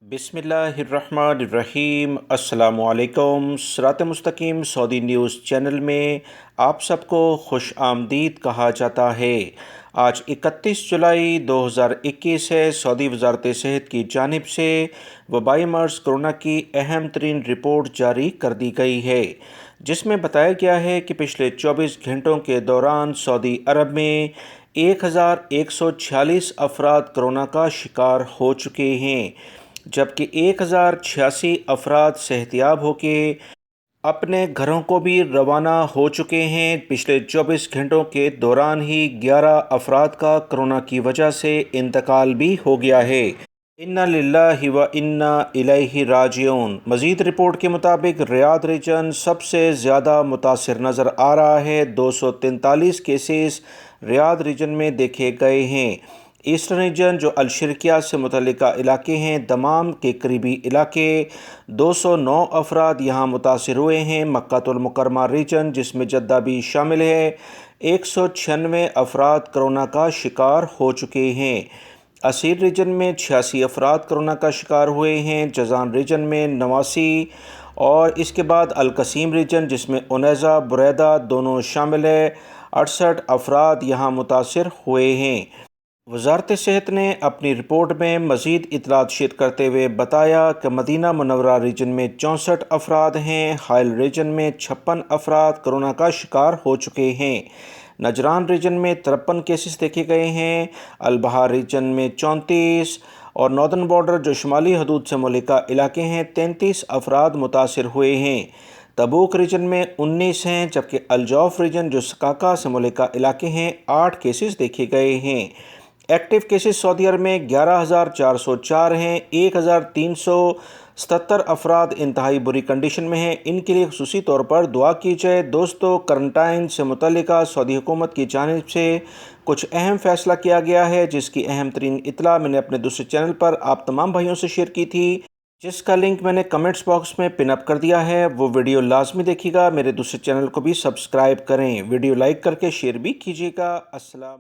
بسم اللہ الرحمن الرحیم۔ السلام علیکم۔ صراط-e-مستقیم سعودی نیوز چینل میں آپ سب کو خوش آمدید کہا جاتا ہے۔ آج 31 جولائی 2021 ہے۔ سعودی وزارت صحت کی جانب سے وبائی مرض کرونا کی اہم ترین رپورٹ جاری کر دی گئی ہے، جس میں بتایا گیا ہے کہ پچھلے 24 گھنٹوں کے دوران سعودی عرب میں 1146 افراد کرونا کا شکار ہو چکے ہیں، جبکہ 1086 افراد صحتیاب ہو کے اپنے گھروں کو بھی روانہ ہو چکے ہیں۔ پچھلے 24 گھنٹوں کے دوران ہی 11 افراد کا کرونا کی وجہ سے انتقال بھی ہو گیا ہے۔ انا للہ و انا الیہ راجعون۔ مزید رپورٹ کے مطابق ریاض ریجن سب سے زیادہ متاثر نظر آ رہا ہے۔ 243 کیسز ریاض ریجن میں دیکھے گئے ہیں۔ ایسٹرن ریجن جو الشرقیہ سے متعلقہ علاقے ہیں، دمام کے قریبی علاقے، 209 افراد یہاں متاثر ہوئے ہیں۔ مکہ المکرمہ ریجن جس میں جدہ بھی شامل ہے، 196 افراد کرونا کا شکار ہو چکے ہیں۔ اسیر ریجن میں 86 افراد کرونا کا شکار ہوئے ہیں۔ جازان ریجن میں 89 اور اس کے بعد القصیم ریجن جس میں عنیزہ بریدہ دونوں شامل ہے، 68 افراد یہاں متاثر ہوئے ہیں۔ وزارت صحت نے اپنی رپورٹ میں مزید اطلاعات شیئر کرتے ہوئے بتایا کہ مدینہ منورہ ریجن میں 64 افراد ہیں۔ حائل ریجن میں 56 افراد کرونا کا شکار ہو چکے ہیں۔ نجران ریجن میں 53 کیسز دیکھے گئے ہیں۔ البحار ریجن میں 34 اور ناردرن بارڈر جو شمالی حدود سے ملکہ علاقے ہیں، 33 افراد متاثر ہوئے ہیں۔ تبوک ریجن میں 19 ہیں، جبکہ الجوف ریجن جو سکاکا سے ملکہ علاقے ہیں، 8 کیسز دیکھے گئے ہیں۔ ایکٹیو کیسز سعودی عرب میں 11,404 ہیں۔ 1,377 افراد انتہائی بری کنڈیشن میں ہیں۔ ان کے لیے خصوصی طور پر دعا کی جائے۔ دوستو، کرنٹائن سے متعلقہ سعودی حکومت کی جانب سے کچھ اہم فیصلہ کیا گیا ہے، جس کی اہم ترین اطلاع میں نے اپنے دوسرے چینل پر آپ تمام بھائیوں سے شیئر کی تھی، جس کا لنک میں نے کمنٹس باکس میں پن اپ کر دیا ہے۔ وہ ویڈیو لازمی دیکھیے گا۔ میرے دوسرے چینل کو بھی سبسکرائیب کریں، ویڈیو لائک کر کے شیئر بھی کیجیے گا۔ السلام